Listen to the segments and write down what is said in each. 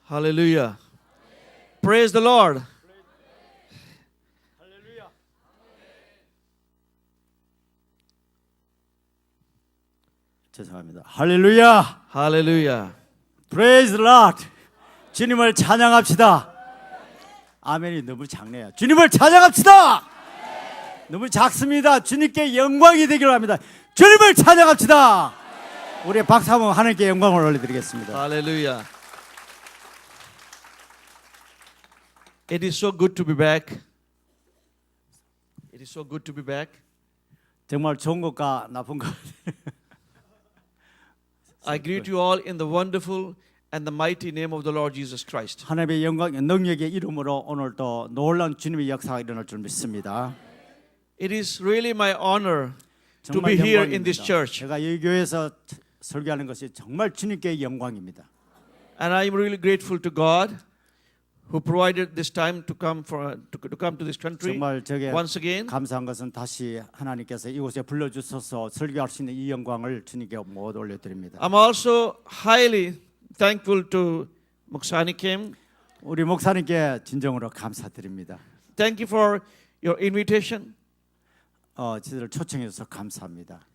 Hallelujah. Praise the Lord. 죄송합니다. 할렐루야. Hallelujah. Praise the Lord. 주님을 찬양합시다. 아멘이 너무 작네요. 주님을 찬양합시다. 너무 작습니다. 주님께 영광이 되기를 합니다. 주님을 찬양합시다. 우리 박수 한번 하나님께 영광을 올려드리겠습니다. Hallelujah. It is so good to be back. It is so good to be back. 정말 좋은 것과 나쁜 것. I greet you all in the wonderful and the mighty name of the Lord Jesus Christ. 하나님의 영광, 능력의 이름으로 오늘도 놀라운 주님의 역사가 일어날 줄 믿습니다. It is really my honor to 정말 be here in this 영광입니다. church. 제가 이 교회에서 설교하는 것이 정말 주님께 영광입니다. And I am really grateful to God who provided this time to come to this country 정말 제게 once again. 감사한 것은 다시 하나님께서 이곳에 불러주셔서 설교할 수 있는 이 영광을 주님께 모두 올려드립니다. I'm also highly thankful to Muksani Kim. 우리 목사님께 진정으로 감사드립니다. Thank you for your invitation. 저희를 초청해 주셔서 감사합니다.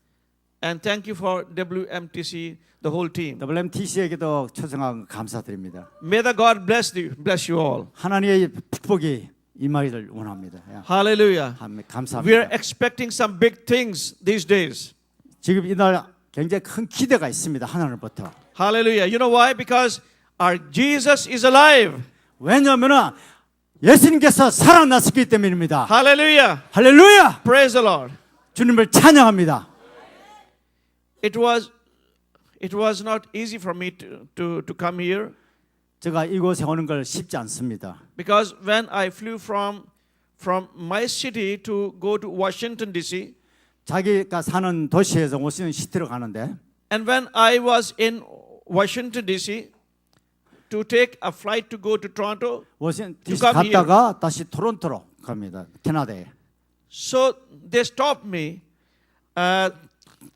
And thank you for WMTC, the whole team. WMTC에게도 초청한 감사드립니다. May the God bless you all. 하나님의 축복이 임하기를 원합니다. Hallelujah. We 감사합니다. are expecting some big things these days. 지금 이날 굉장히 큰 기대가 있습니다. 하나님부터. Hallelujah. You know why? Because our Jesus is alive. 왜냐하면 예수님께서 살아났기 때문입니다. Hallelujah. 할렐루야! Praise the Lord. 주님을 찬양합니다. It was not easy for me to come here 제가 이곳에 오는 걸 쉽지 않습니다. because when I flew from my city to go to Washington D.C. 자기가 사는 도시에서 워싱턴 시티로 가는데 and when I was in Washington D.C. to take a flight to go to Toronto 워싱턴 to DC come here. 갔다가 다시 토론토로 갑니다. 캐나다에. So they stopped me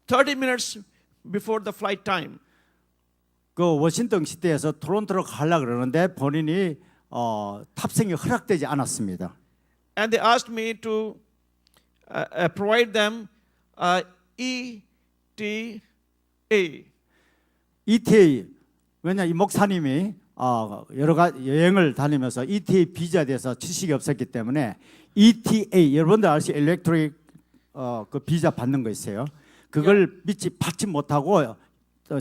30 minutes before the flight time. 그 워싱턴 시티에서 토론토로 가려고 그러는데 본인이 탑승이 허락되지 않았습니다. And they asked me to provide them ETA. ETA 왜냐 이 목사님이 여러 가지 여행을 다니면서 ETA 비자에 대해서 지식이 없었기 때문에 ETA 여러분들 아시죠? 일렉트릭 그 비자 받는 거 있어요. 그걸 받지 못하고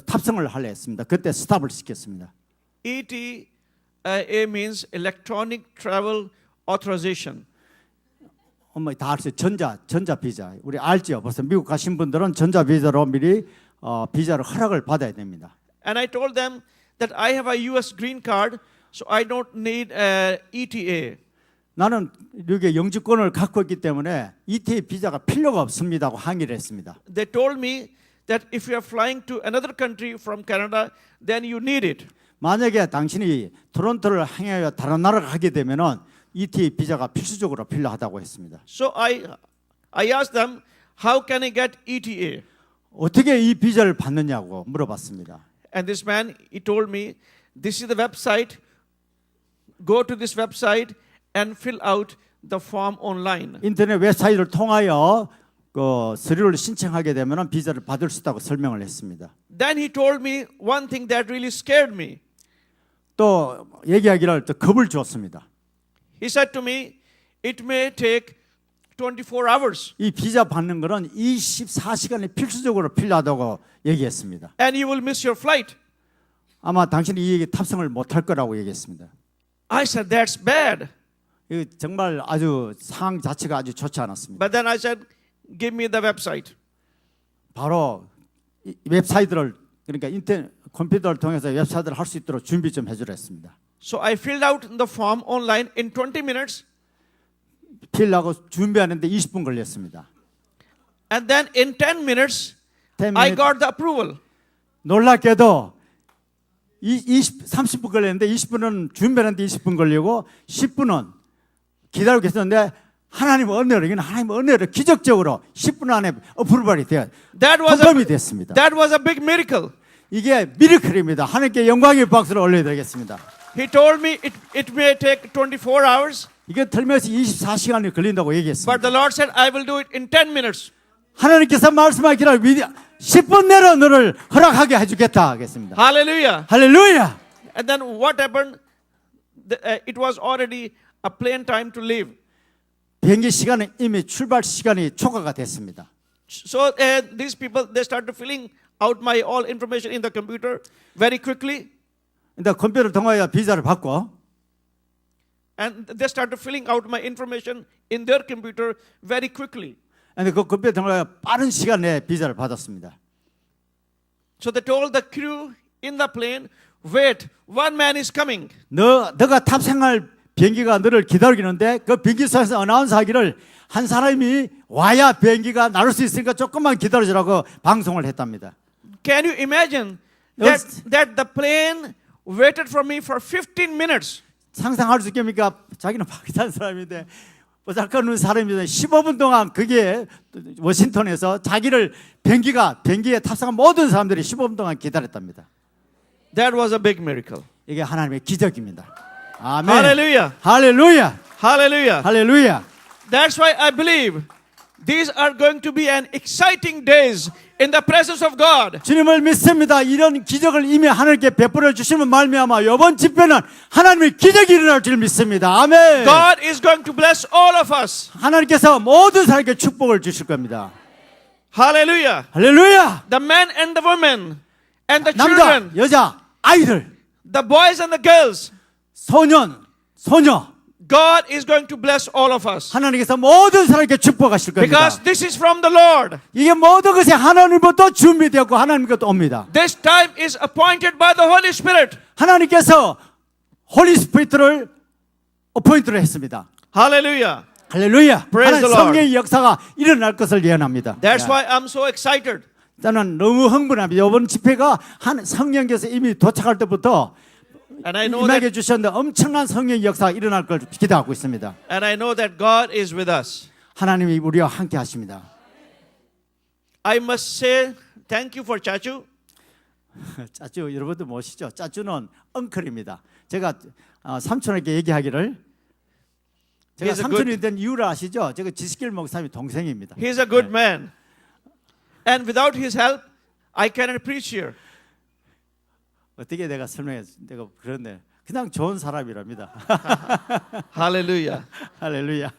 탑승을 하려 했습니다. 그때 스탑을 시켰습니다. ETA means Electronic Travel Authorization. 다 아세요? 전자 비자. 우리 알죠? 벌써 미국 가신 분들은 전자 비자로 미리 비자를 허락을 받아야 됩니다. And I told them that I have a US green card, so I don't need ETA. 나는 여기 영주권을 갖고 있기 때문에 ETA 비자가 필요가 없습니다고 항의를 했습니다. They told me that if you are flying to another country from Canada, then you need it. 만약에 당신이 토론토를 향하여 다른 나라를 가게 되면은 ETA 비자가 필수적으로 필요하다고 했습니다. So I asked them, how can I get ETA? 어떻게 이 비자를 받느냐고 물어봤습니다. And this man, he told me, this is the website. Go to this website and fill out the form online. 인터넷 웹사이트를 통하여 그 서류를 신청하게 되면은 비자를 받을 수 있다고 설명을 했습니다. Then he told me one thing that really scared me. 또 얘기하기를 또 겁을 주었습니다. He said to me, it may take 24 hours. 이 비자 받는 거는 24시간이 필수적으로 필요하다고 얘기했습니다. And you will miss your flight. 아마 당신이 이 탑승을 못할 거라고 얘기했습니다. I said, that's bad. 이 정말 아주 상황 자체가 아주 좋지 않았습니다. But then I said, give me the website. 바로 이 웹사이트를 그러니까 인터넷 컴퓨터를 통해서 웹사이트를 할 수 있도록 준비 좀 해주라 했습니다. So I filled out the form online in 20 minutes. 필라고 준비하는데 20분 걸렸습니다. And then in 10 minutes, I got the approval. 놀랍게도 30분 걸렸는데 20분은 준비하는데 20분 걸리고 10분은 기다리고 계셨는데 하나님의 은혜로 기적적으로 10분 안에 어프로벌이 되어 컨펌이 됐습니다. That was a big miracle. 이게 미라클입니다. 하나님께 영광의 박수를 올려드리겠습니다. He told me it may take 24 hours, 이게 틀면서 24시간이 걸린다고 but 얘기했습니다. the Lord said, I will do it in 10 minutes. 하나님께서 말씀하기를 10분 내로 너를 허락하게 해주겠다 하겠습니다. Hallelujah. 할렐루야. And then what happened? It was already a plane time to leave. 비행기 시간은 이미 출발 시간이 초과가 됐습니다. So these people, they started filling out my all information in the computer very quickly. 근데 컴퓨터를 통하여 비자를 받고 And they started filling out my information in their computer very quickly. 근데 그 컴퓨터를 통하여 빠른 시간 내에 비자를 받았습니다. So they told the crew in the plane, wait, one man is coming. 너가 탑승할 비행기가 너를 기다리는데 그 비행기에서 어나운서 하기를 한 사람이 와야 비행기가 나올 수 있으니까 조금만 기다려주라고 방송을 했답니다. Can you imagine that the plane waited for me for 15 minutes? 상상할 수 있겠습니까? 자기는 파키스탄 사람인데 오사카는 사람인데 15분 동안 그게 워싱턴에서 자기를 비행기에 탑승한 모든 사람들이 15분 동안 기다렸답니다. That was a big miracle. 이게 하나님의 기적입니다. 아멘. Hallelujah. 할렐루야. Hallelujah. 할렐루야. That's why I believe these are going to be an exciting days in the presence of God. 주님을 믿습니다. 이런 기적을 이미 하나님께 베풀어 주시면 말미암아 이번 집회는 하나님의 기적이 일어날 줄 믿습니다. 아멘. God is going to bless all of us. 하나님께서 모든 사람에게 축복을 주실 겁니다. Hallelujah. 할렐루야. The men and the women and the 남자, children, 여자, 아이들, the boys and the girls, 소년, 소녀. God is going to bless all of us. 하나님께서 모든 사람에게 축복하실 겁니다. Because this is from the Lord. 이게 모든 것이 하나님부터 준비되었고 하나님부터 옵니다. This time is appointed by the Holy Spirit. 하나님께서 홀리 스피리트를 어포인트를 했습니다. Hallelujah. 할렐루야. Praise 하나님 the Lord. 성령의 역사가 일어날 것을 예언합니다. That's why I'm so excited. 저는 너무 흥분합니다. 이번 집회가 성령께서 이미 도착할 때부터 And I know 임하게 that, 주셨는데 엄청난 성령의 역사가 일어날 걸 기대하고 있습니다. and I know that God is with us. 하나님이 우리와 함께 하십니다. I must say thank you for Chachu. 짜쭈 여러분들 모시죠? 짜쭈는 엉클입니다. 제가 삼촌에게 얘기하기를 제가 He's a 삼촌이 good- 된 이유를 아시죠? 제가 지스길 목사님의 동생입니다. He's a good man. And without his help, I cannot preach here. 어떻게 내가 설명해? 내가 그런데 그냥 좋은 사람이랍니다. Hallelujah. 할렐루야.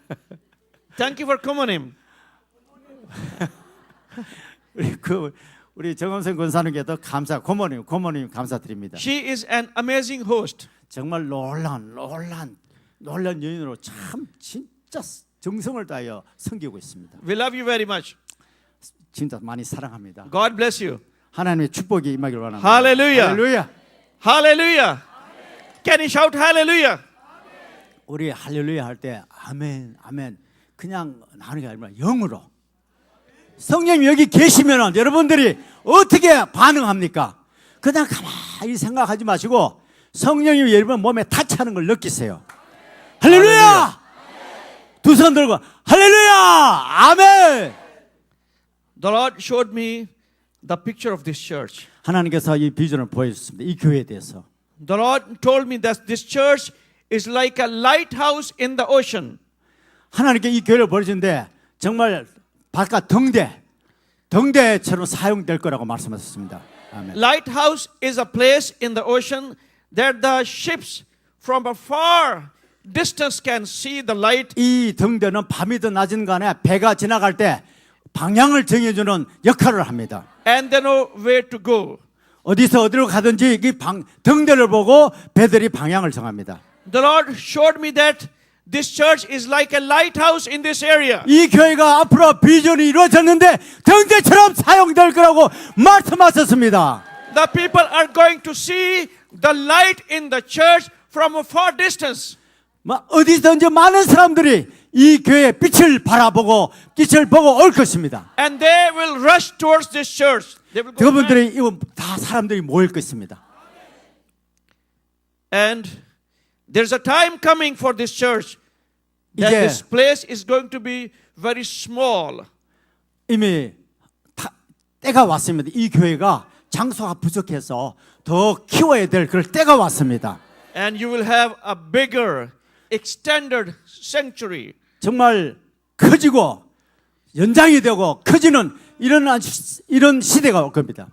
Thank you for coming. 우리 정엄선 권사님께도 고모님 감사드립니다. She is an amazing host. 정말 놀란 여인으로 참 진짜 정성을 다하여 섬기고 있습니다. We love you very much. 진짜 많이 사랑합니다. God bless you. 하나님의 축복이 임하길 원합니다. Hallelujah. 할렐루야. Hallelujah. Can you shout hallelujah? 우리 할렐루야 할 때 아멘 아멘 그냥 하는 게 아니라 영으로 성령이 여기 계시면은 여러분들이 어떻게 반응합니까? 그냥 가만히 생각하지 마시고 성령이 여러분 몸에 타치하는 걸 느끼세요. 할렐루야! 두 손 들고 할렐루야! 아멘! The Lord showed me the picture of this church. 하나님께서 이 비전을 보여주셨습니다. 이 교회에 대해서. The Lord told me that this church is like a lighthouse in the ocean. 하나님께 이 교회를 보여주는데 정말 바깥 등대처럼 사용될 거라고 말씀하셨습니다. 아멘. Lighthouse is a place in the ocean that the ships from a far distance can see the light. 이 등대는 밤이든 낮이든 간에 배가 지나갈 때 방향을 정해주는 역할을 합니다. And they know where to go. 어디서 어디로 가든지 이 등대를 보고 배들이 방향을 정합니다. The Lord showed me that this church is like a lighthouse in this area. 이 교회가 앞으로 비전이 이루어졌는데 등대처럼 사용될 거라고 말씀하셨습니다. The people are going to see the light in the church from a far distance. 어디든지 많은 사람들이 이 교회의 빛을 바라보고 빛을 보고 올 것입니다. And they will rush towards this church. They will go back. 그분들이 이거 다 사람들이 모일 것입니다. And there's a time coming for this church that 이제 this place is going to be very small. 이미 때가 왔습니다. 이 교회가 장소가 부족해서 더 키워야 될 그럴 때가 왔습니다. And you will have a bigger, extended sanctuary. 정말 커지고 연장이 되고 커지는 이런 시대가 올 겁니다.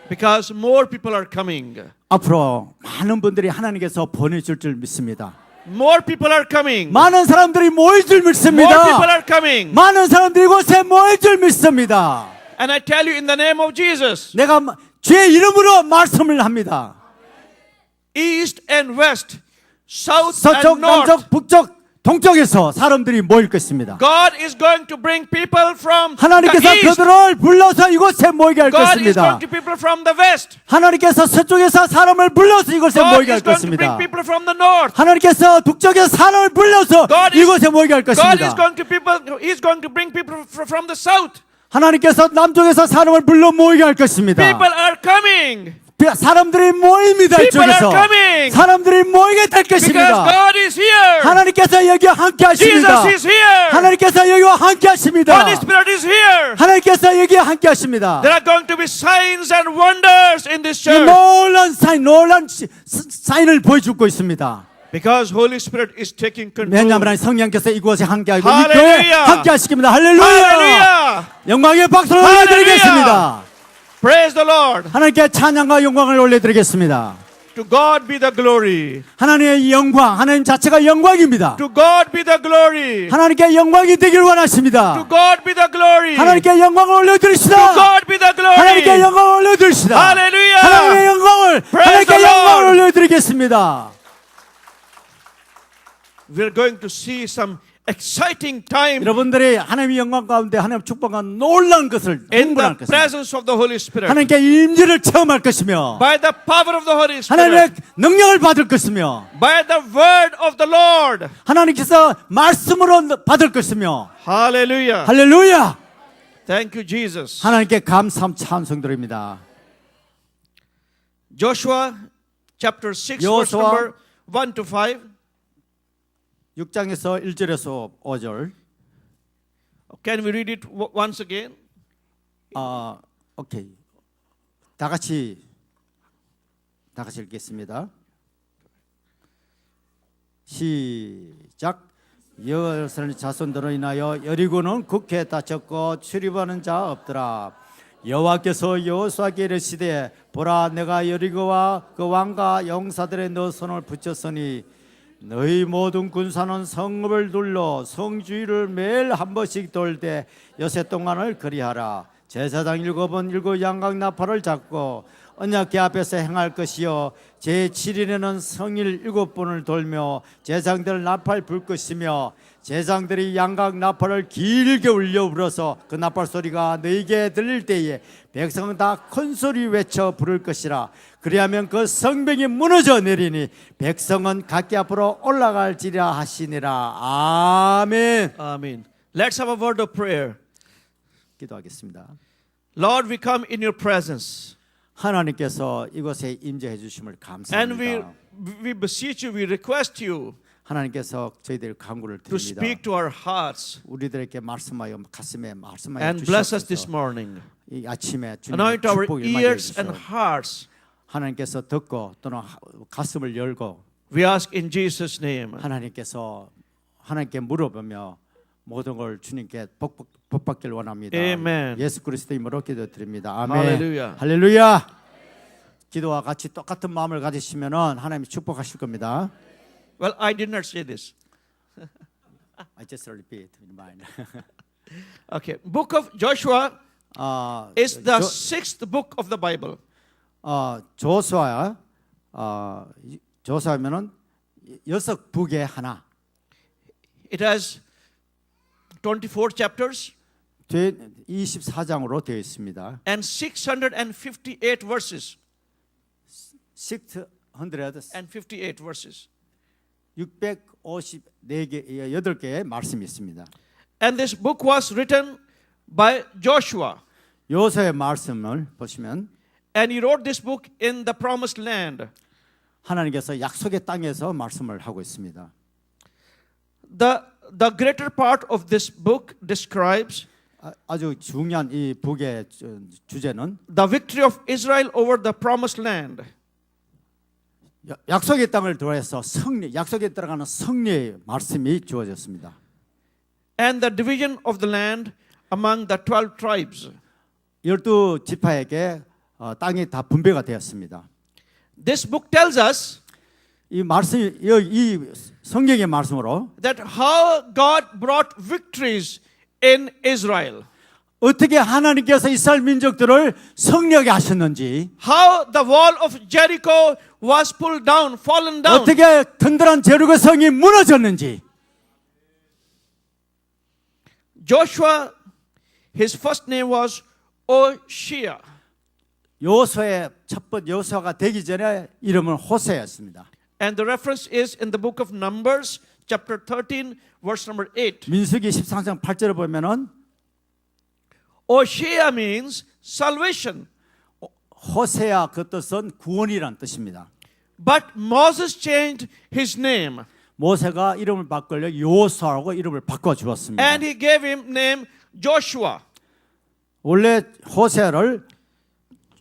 Because more people are coming. 앞으로 많은 분들이 하나님께서 보내줄 줄 믿습니다. More people are coming. 많은 사람들이 모일 줄 More people 믿습니다. are coming. 많은 사람들이 이곳에 모일 줄 믿습니다. And I tell you in the name of Jesus, 내가 주의 이름으로 말씀을 합니다. east and west, south 서쪽, and north, 남쪽, 북쪽, 동쪽에서 사람들이 모일 것입니다. God is going to bring people from the 하나님께서 east. 그들을 불러서 이곳에 모이게 할 God is 것입니다. going to people from the west. 하나님께서 서쪽에서 사람을 불러서 이곳에 God 모이게 할 is going to bring 것입니다. people from the north. 하나님께서 북쪽에서 사람을 불러서 God is- 이곳에 모이게 할 God 것입니다. is going to bring people from the south. 하나님께서 남쪽에서 사람을 불러 모이게 할 것입니다. People are coming 사람들이 모입니다. People are 이쪽에서 coming. 사람들이 모이게 될 because 것입니다. God is here. 하나님께서 여기와 함께 하십니다. Jesus is here. 하나님께서 여기와 함께 하십니다. Holy Spirit is here. 하나님께서 여기와 함께 하십니다. There are going to be signs and wonders in this 이 church 놀란 사인을 보여주고 있습니다. because Holy Spirit is taking 왜냐하면 control. 성령께서 이곳에 함께하고 이 할렐루야. 교회에 함께 하시겠습니다. 할렐루야. Hallelujah. 영광의 박수를 할렐루야. 올려드리겠습니다. Praise the Lord. 하나님께 찬양과 영광을 올려드리겠습니다. To God be the glory. 하나님의 영광, 하나님 자체가 영광입니다. To God be the glory. 하나님께 영광이 되길 To 원하십니다. God be the glory. To 하나님께 영광을 올려드리시다. God be the glory. 하나님께 영광을 올려드리시다. Hallelujah. 하나님의 영광을 Praise 하나님께 the 영광을 Lord. 올려드리겠습니다. We're going to see some exciting time 여러분들이 하나님의 영광 가운데 하나님 축복과 놀라운 것을 in 흥분할 the 것입니다. presence of the Holy Spirit. 하나님께 임재를 체험할 것이며 By the power of the Holy 하나님의 Spirit. 능력을 받을 것이며 By the word of the Lord. 하나님께서 말씀으로 받을 것이며 Hallelujah. 할렐루야. Thank you, Jesus. 하나님께 감사함 찬송드립니다. Joshua chapter 6 verse 여호수아 number 1 to 5. 6장에서 1절에서 5절. Can we read it once again? 오케이. 다 같이 읽겠습니다. 시작. 여호와의 자손들로 인하여 여리고는 국회에 다쳤고 출입하는 자 없더라. 여호와께서 여호수아에게 이르시되 보라 내가 여리고와 그 왕과 용사들의 너 손을 붙였으니 너희 모든 군사는 성읍을 둘러 성주위를 매일 한 번씩 돌되 여세 동안을 그리하라. 제사장 7은 7 양각 나팔을 잡고 언약궤 앞에서 행할 것이요 제7일에는 성일 7번을 돌며 제사장들 나팔 불 것이며 제사장들이 양각 나팔을 길게 울려 불어서 그 나팔 소리가 너희에게 들릴 때에 백성은 다 큰 소리 외쳐 부를 것이라. 그리하면 그 성벽이 무너져 내리니 백성은 각기 앞으로 올라갈지라 하시니라. 아멘. Amen. Let's have a word of prayer. 기도하겠습니다. Lord, we come in your presence. 하나님께서 이곳에 임재해 주심을 And 감사합니다. we beseech you, we request you 하나님께서 저희들 간구를 to 드립니다. speak to our hearts 우리들에게 말씀하여 가슴에 말씀하여 and bless us this 주시옵소서. morning. 이 아침에 주님의 Anoint our 축복을 ears and 임하여 hearts. 하나님께서 듣고 또는 가슴을 열고 We ask in Jesus' name. 하나님께서 하나님께 물어보며 모든 걸 주님께 복 받기를 원합니다. Amen. 예수 그리스도 이름으로 기도드립니다. 아멘. 할렐루야. 할렐루야. 기도와 같이 똑같은 마음을 가지시면은 하나님이 축복하실 겁니다. Well, I did not say this. I just repeat in mind. Okay. Book of Joshua is the sixth book of the Bible. 조수아면은 6북의 하나. It has 24 chapters 24장으로 되어 있습니다. and 658 verses. 658 verses. 654개 8개의 말씀이 있습니다. And this book was written by Joshua. 여호수아의 말씀을 보시면 And he wrote this book in the promised land. 하나님께서 약속의 땅에서 말씀을 하고 있습니다. The greater part of this book describes 아주 중요한 이 북의 주제는 the victory of Israel over the promised land. 약속의 땅을 들어와서 승리, 약속에 들어가는 승리의 말씀이 주어졌습니다. and the division of the land among the 12 tribes. 12지파에게 땅이 다 분배가 되었습니다. This book tells us 이 말씀, 이 성경의 말씀으로 that how God brought victories in Israel. 어떻게 하나님께서 이스라엘 민족들을 승리하게 하셨는지, How the wall of Jericho was pulled down, fallen down. 어떻게 든든한 제르고 성이 무너졌는지, Joshua, his first name was Oshea. 요소의 첫 번째 요소가 되기 전에 이름은 호세였습니다. And the reference is in the book of Numbers, chapter 13, verse number 8. 민수기 13장 8절을 보면은 Oshea means salvation. 호세야 그 뜻은 구원이란 뜻입니다. But Moses changed his name 모세가 이름을 바꾸려 요호수아라고 이름을 바꿔 주었습니다. and he gave him name Joshua. 원래 호세를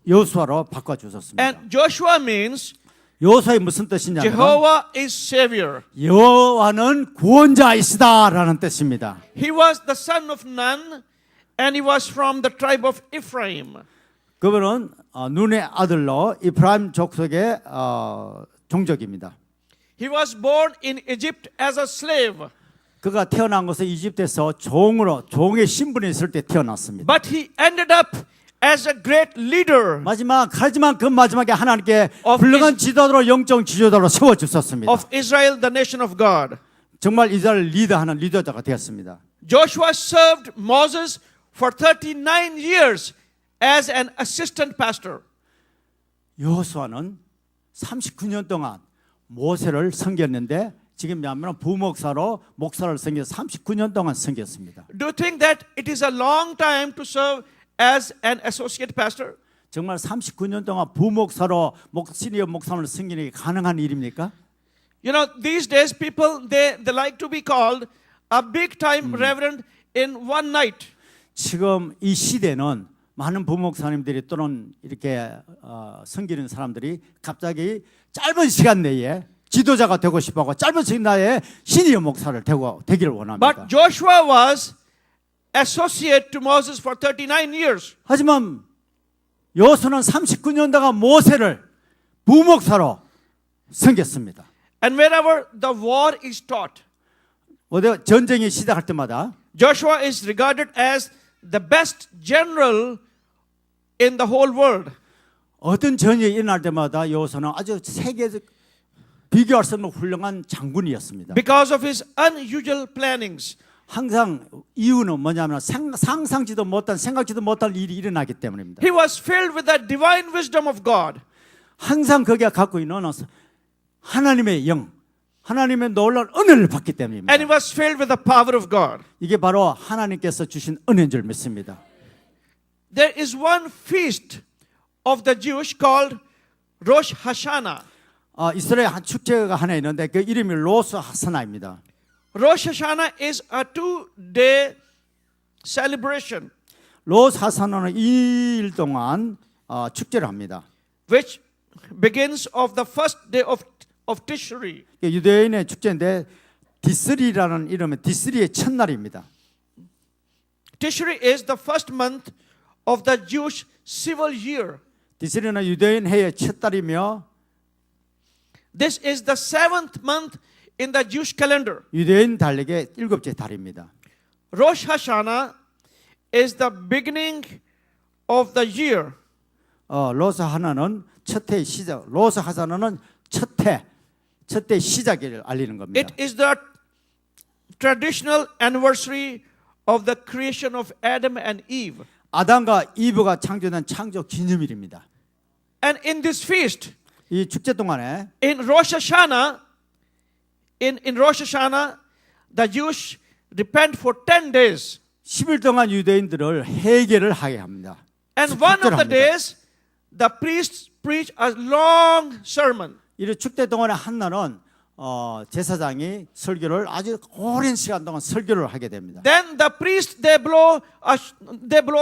요호수아로 바꿔 주셨습니다. And Joshua means 요호수아의 무슨 뜻이냐면 Jehovah is Savior. 여호와는 구원자이시다라는 뜻입니다. He was the son of Nun and he was from the tribe of Ephraim. 그분은 눈의 아들로 이브라임 족속의 종족입니다. He was born in Egypt as a slave. 그가 태어난 것은 이집트에서 종의 신분에 있을 때 태어났습니다. But he ended up as a great leader 하지만 그 마지막에 하나님께 Of 훌륭한 지도자로 영적 지도자로 세워 주셨습니다. of Israel, the nation of God. 정말 이스라엘 리더하는 리더자가 되었습니다. Joshua served Moses for 39 years as an assistant pastor. 여호수아는 39년 동안 모세를 섬겼는데 지금 야면 부목사로 목사를 섬겨 39년 동안 섬겼습니다. Do you think that it is a long time to serve as an associate pastor? 정말 39년 동안 부목사로 시니어 목사를 섬기는 게 가능한 일입니까? You know, these days people they like to be called a big time reverend in one night. 지금 이 시대는 많은 부목사님들이 또는 이렇게 섬기는 사람들이 갑자기 짧은 시간 내에 지도자가 되고 싶어하고 짧은 시간 내에 시니어 목사를 되기를 원합니다. But Joshua was associate to Moses for 39 years. 하지만 여호수아는 39년 동안 모세를 부목사로 섬겼습니다. And wherever the war is taught, 어디 전쟁이 시작할 때마다 Joshua is regarded as the best general in the whole world. 어떤 전쟁이 일어날 때마다 여호수아는 아주 세계적 비교할 수 없는 훌륭한 장군이었습니다. Because of his unusual plannings. 항상 이유는 뭐냐면 상상지도 못한 생각지도 못한 일이 일어나기 때문입니다. He was filled with the divine wisdom of God. 항상 그가 갖고 있는 하나님의 영, 하나님의 놀라운 은혜를 받기 때문입니다. And he was filled with the power of God. 이게 바로 하나님께서 주신 은혜인 줄 믿습니다. There is one feast of the Jews called Rosh Hashanah. 이스라엘 한 축제가 하나 있는데 그 이름이 로스 하사나입니다. Rosh Hashanah is a 2-day celebration 로스 하사나는 2일 동안 축제를 합니다. which begins of the first day of Tishri. 유대인의 축제인데 디스리라는 이름의 디스리의 첫날입니다. Tishri is the first month of the Jewish civil year. 디스리는 유대인 해의 첫 달이며 This is the 7th month in the Jewish calendar. 유대인 달력의 7째 달입니다. Rosh Hashanah is the beginning of the year. 로스 하나는 첫 해의 시작. 로스 하사나는 첫 해 시작을 알리는 겁니다. It is the traditional anniversary of the creation of Adam and Eve. 아담과 이브가 창조된 창조 기념일입니다. And in this feast, 이 축제 동안에 in Rosh Hashanah, in Rosh Hashanah, the Jews repent for 10 days. 10일 동안 유대인들을 회개를 하게 합니다. And one of the 축제를 합니다. days, the priests preach a long sermon. 이 축제 동안에 한 날은 제사장이 설교를 아주 오랜 시간 동안 설교를 하게 됩니다. Then the priests they blow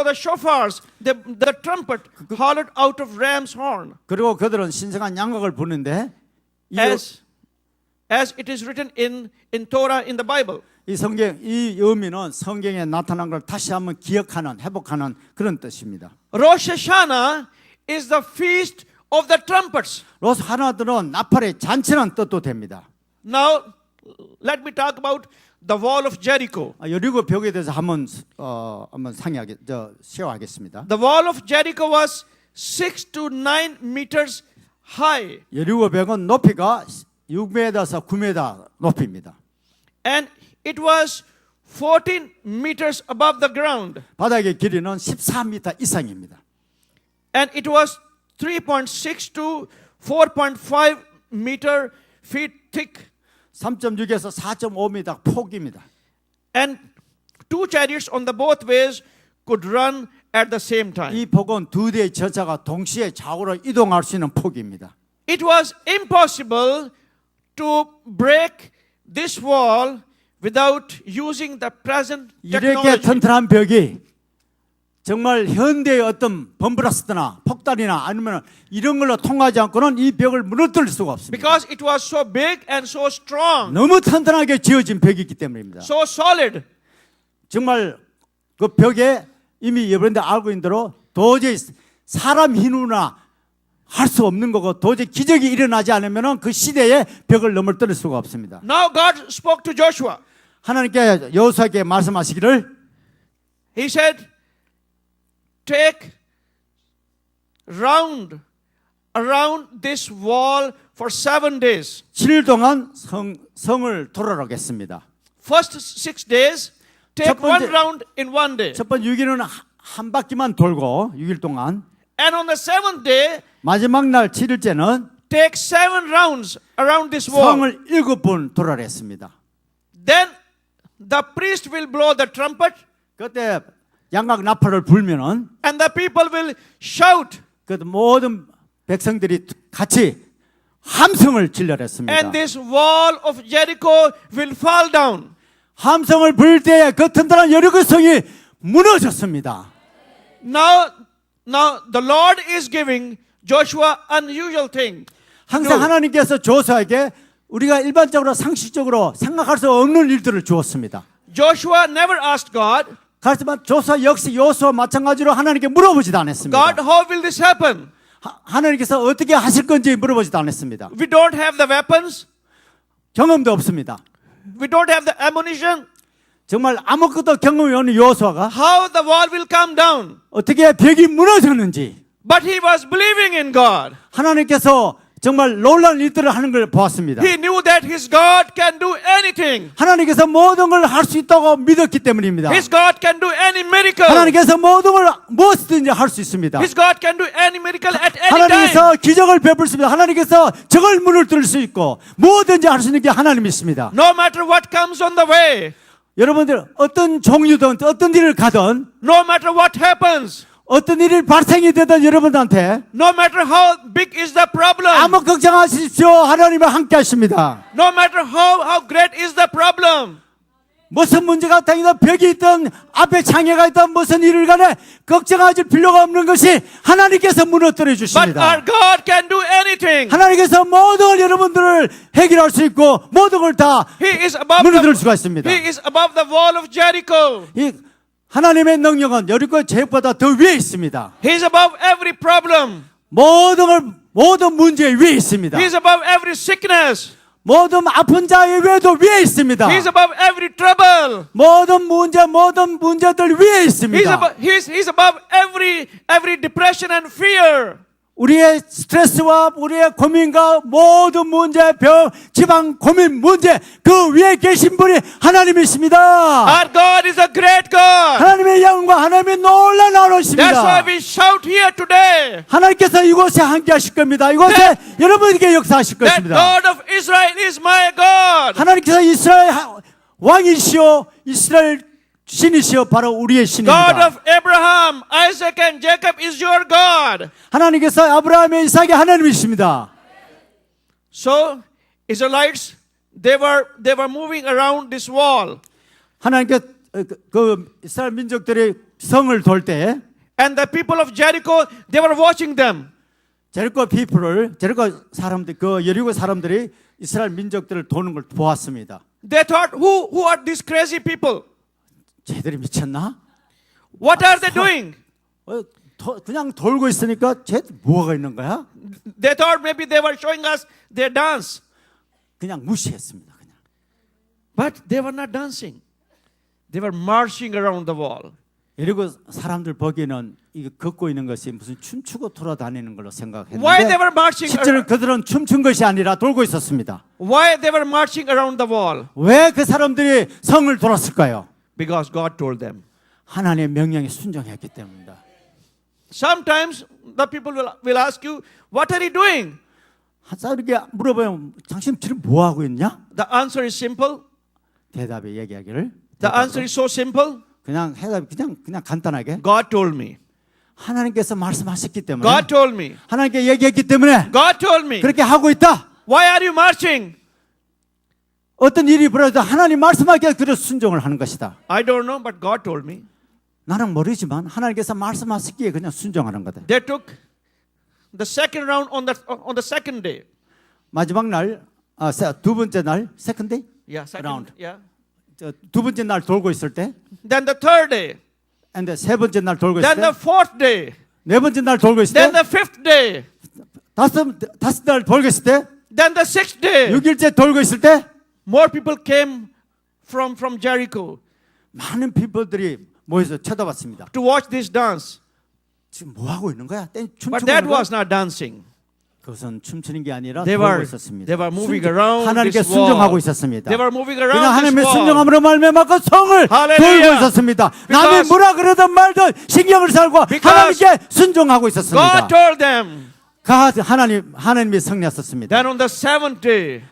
the shofars, the trumpet hollowed out of ram's horn. 그리고 그들은 신성한 양각을 부는데 as it is written in Torah, in the Bible. 이 성경, 이 의미는 성경에 나타난 걸 다시 한번 기억하는, 회복하는 그런 뜻입니다. Rosh Hashanah is the feast of the trumpets. 로스 하나들은 나팔의 잔치라는 뜻도 됩니다. Now, let me talk about the wall of Jericho. 여리고 벽에 대해서 한번 시험하겠습니다. The wall of Jericho was 6 to 9 meters high, 여리고 벽은 높이가 6m에서 9m 높이입니다. and it was 14 meters above the ground, 바닥의 길이는 14m 이상입니다. and it was 3.6 to 4.5 meter feet thick, 3.6에서 4.5m 폭입니다. and two chariots on the both ways could run at the same time. 이 폭은 두 대의 전차가 동시에 좌우로 이동할 수 있는 폭입니다. It was impossible to break this wall without using the present 이렇게 technology. 튼튼한 벽이 정말 현대의 어떤 범브라스트나 폭탄이나 아니면 이런 걸로 통하지 않고는 이 벽을 무너뜨릴 수가 없습니다. Because it was so big and so strong, 너무 튼튼하게 지어진 벽이기 때문입니다. so solid. 정말 그 벽에 이미 여러분들 알고 있는 대로 도저히 사람 힘으로나 할 수 없는 거고 도저히 기적이 일어나지 않으면 그 시대에 벽을 넘어뜨릴 수가 없습니다. Now God spoke to Joshua. 하나님께 여호수아에게 말씀하시기를 He said, take round around this wall for 7 days. 7일 동안 성을 돌아가겠습니다. First 6 days, take 첫 번째- one round in one day. 첫 번째 6일은 한 바퀴만 돌고 6일 동안 And on the 7th day, 마지막 날 7일째는 take 7 rounds around this wall. 성을 7번 돌아랬습니다. Then the priest will blow the trumpet, 그때 양각 나팔을 불면은 and the people will shout, 그 모든 백성들이 같이 함성을 질러냈습니다. and this wall of Jericho will fall down. 함성을 부를 때에 그 튼튼한 여리고 성이 무너졌습니다. Now the Lord is giving Joshua unusual thing. 항상 하나님께서 조수아에게 우리가 일반적으로 상식적으로 생각할 수 없는 일들을 주었습니다. Joshua never asked God, 그렇지만 조수아 역시 여호수아와 마찬가지로 하나님께 물어보지도 않았습니다. God, how will this happen? 하나님께서 어떻게 하실 건지 물어보지도 않았습니다. We don't have the weapons. 경험도 없습니다. We don't have the ammunition. 정말 아무것도 경험이 없는 여호수아가 How the wall will come down? 어떻게 벽이 무너졌는지 But he was believing in God. 하나님께서 정말 놀라운 일들을 하는 걸 보았습니다. He knew that his God can do anything. 하나님께서 모든 걸 할 수 있다고 믿었기 때문입니다. His God can do any miracle. 하나님께서 모든 걸 무엇이든지 할 수 있습니다. His God can do any miracle at any time. 하나님께서 기적을 베풀 수 있습니다. 하나님께서 적을 문을 뚫을 수 있고 뭐든지 할 수 있는 게 하나님이십니다. No matter what comes on the way, 여러분들 어떤 종류든 어떤 일을 가든 no matter what happens, 어떤 일이 발생이 되든 여러분들한테 no matter how big is the problem, 아무 걱정하십시오. 하나님은 함께 하십니다. no matter how great is the problem, 무슨 문제가 생기든 벽이 있든 앞에 장애가 있든 무슨 일을 간에 걱정하실 필요가 없는 것이 하나님께서 무너뜨려 but 주십니다. our God can do anything. 하나님께서 모든 걸 여러분들을 해결할 수 있고 모든 걸 다 He is above 무너뜨릴 수가 있습니다. He is above the wall of Jericho. 이 하나님의 능력은 여리고 제육보다 더 위에 있습니다. He is above every problem. 모든 문제 위에 있습니다. He is above every sickness. 모든 아픈 자의 외도 위에 있습니다. He is above every trouble. 모든 문제들 위에 있습니다. He's above every depression and fear. 우리의 스트레스와 우리의 고민과 모든 문제, 병, 지방, 고민, 문제 그 위에 계신 분이 하나님이십니다. Our God is a great God. 하나님의 영광, 하나님의 놀라운 That's why 나라이십니다. we shout here today. 하나님께서 이곳에 함께 하실 겁니다. 이곳에 여러분에게 역사하실 That 것입니다. God of Israel is my God. 하나님께서 이스라엘 왕이시오, 이스라엘 신이시여 바로 우리의 God 신입니다. of Abraham, Isaac, and Jacob is your God. 하나님께서 아브라함의 이삭의 하나님이십니다. So Israelites, they were moving around this wall, 하나님께 그 이스라엘 민족들이 성을 돌 때 and the people of Jericho, they were watching them. 제리코 피플을 제리코 사람들 그 여리고 사람들이 이스라엘 민족들을 도는 걸 보았습니다. They thought, who are these crazy people? 쟤들이 미쳤나? What are they doing? 그냥 돌고 있으니까 쟤 뭐가 있는 거야? They thought maybe they were showing us their dance. 그냥 무시했습니다. 그냥. But they were not dancing. They were marching around the wall. 그리고 사람들 보기에는 이거 걷고 있는 것이 무슨 춤추고 돌아다니는 걸로 생각했는데 Why they were marching? 실제로 그들은 춤춘 것이 아니라 돌고 있었습니다. Why they were marching around the wall? 왜 그 사람들이 성을 돌았을까요? Because God told them. 하나님의 명령에 순종했기 때문입니다. Sometimes the people will ask you, what are you doing? 이렇게 물어보면 당신 지금 뭐 하고 있냐? The answer is simple. 대답에 얘기하기를. The answer is so simple. 그냥 해답 그냥 간단하게 God told me. 하나님께서 말씀하셨기 때문에 God told me. 하나님께 얘기했기 때문에 God told me. 그렇게 하고 있다. Why are you marching? 어떤 일이 벌어져도 하나님 말씀하기에 그래서 순종을 하는 것이다. I don't know, but God told me. 나는 모르지만 하나님께서 말씀하시기에 그냥 순종하는 거다. They took the second round on the second day. 마지막 날, 두 번째 날, 세컨드 데이? Yeah, second Round. Yeah. 두 번째 날 돌고 있을 때, Then the third day. 근데 세 번째 날 돌고 있을 Then the 때, fourth day. 네 번째 날 돌고 있을 Then 때, the fifth day. 다섯 날 돌고 있을 때, Then the sixth day. 6일째 돌고 있을 때, More people came from Jericho 많은 피플들이 모여서 쳐다봤습니다. to watch this dance. 지금 뭐 하고 있는 거야? 춤추고 But that 있는 거야? was not dancing. 그것은 춤추는 게 아니라 They 돌고 were 있었습니다. moving around 하나님께 this wall. 순종하고 있었습니다. They were moving 그냥 around this 하나님의 wall. 순종함으로 말미암아 그 성을 Hallelujah. 돌고 있었습니다. 남이 Because- 뭐라 그러든 말든 신경을 살고 Because 하나님께 순종하고 있었습니다. God told them. 하나님이 성리하셨습니다. Then on the seventh day,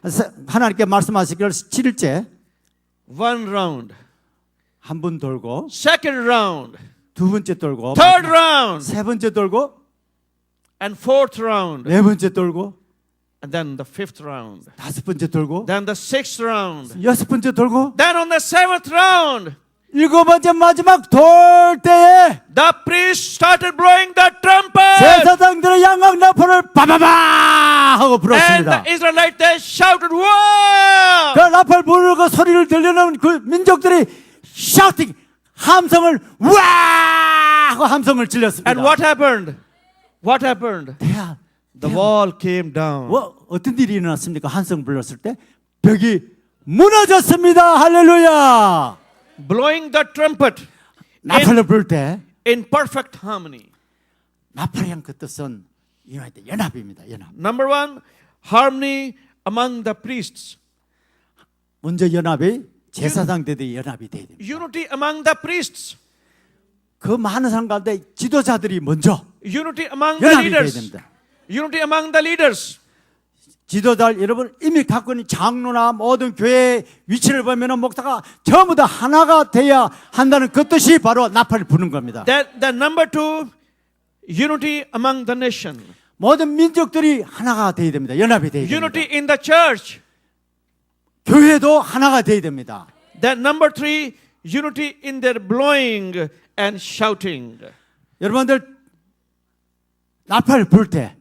하나님께 말씀하시기를 7일째 one round, 한 번 돌고 second round, 두 번째 돌고 third round, 세 번째 돌고 and fourth round, 네 번째 돌고 and then the fifth round, 다섯 번째 돌고 then the sixth round, 여섯 번째 돌고 then on the seventh round, 일곱 번째 마지막 돌 때에 the priest started blowing the trumpet, 제사장들의 양각 나팔을 바바바 하고 and 불었습니다. the Israelites they shouted, "Whoa!" 그 나팔 부르고 소리를 들리는 그 민족들이 샤우팅 함성을 와 하고 함성을 질렀습니다. And what happened? What happened? The wall came down. 어떤 일이 일어났습니까? 함성 불렀을 때 벽이 무너졌습니다. 할렐루야. Blowing the trumpet 나팔을 불 때 in perfect harmony. 나팔의 그 뜻은 연합입니다. 연합. Number one, harmony among the priests. 먼저 연합이 제사장들이 연합이 돼야 됩니다. Unity among the priests. 그 많은 사람 가운데 지도자들이 먼저 Unity among the 연합이 돼야 leaders. 됩니다. Unity among the leaders. 지도자 여러분 이미 갖고 있는 장로나 모든 교회의 위치를 보면은 목사가 전부 다 하나가 돼야 한다는 그 뜻이 바로 나팔을 부는 겁니다. The number two, unity among the nation. 모든 민족들이 하나가 돼야 됩니다. 연합이 돼야 됩니다. Unity in the church. 교회도 하나가 돼야 됩니다. Then number three, unity in their blowing and shouting. 여러분들 나팔을 불 때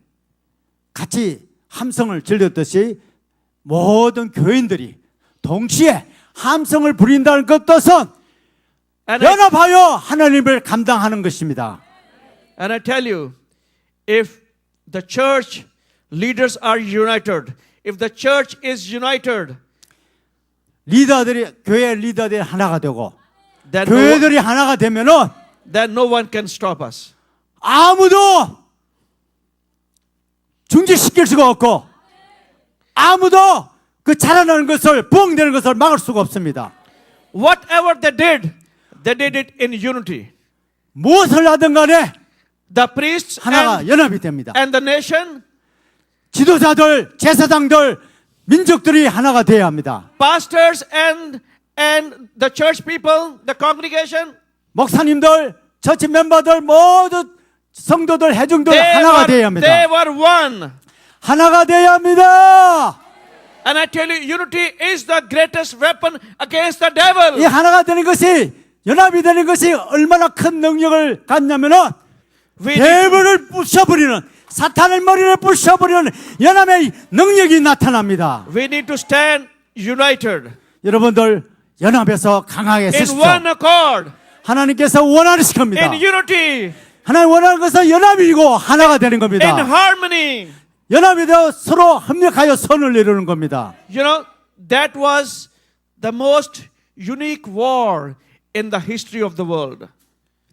같이 함성을 질렀듯이 모든 교인들이 동시에 함성을 부린다는 것 뜻은 And 연합하여 하나님을 감당하는 것입니다. I tell you, if the church leaders are united, if the church is united, 교회 리더들이 하나가 되고 then 교회들이 하나가 되면은 no one can stop us. 아무도 중지시킬 수가 없고 아무도 그 자라나는 것을 부흥되는 것을 막을 수가 없습니다. Whatever they did it in unity. 무엇을 하든 간에 The priests 하나가 연합이 됩니다. and the nation, 지도자들, 제사장들, 민족들이 하나가 돼야 합니다. pastors and the church people, the congregation, 목사님들, 처치 멤버들, 모두 성도들, 회중들 하나가 돼야 합니다. they were one. 하나가 돼야 합니다. And I tell you, unity is the greatest weapon against the devil. 이 하나가 되는 것이 연합이 되는 것이 얼마나 큰 능력을 갖냐면은 We need, 대부를 부숴버리는 사탄의 머리를 부셔버리는 연합의 능력이 나타납니다. We need to stand united 여러분들 연합해서 강하게 in 서십시오. one accord, 하나님께서 원하실 겁니다. in unity, 하나님 원하는 것은 연합이고 하나가 되는 in 겁니다. harmony. 연합이 되어 서로 협력하여 선을 이루는 겁니다. You know, that was the most unique war in the history of the world.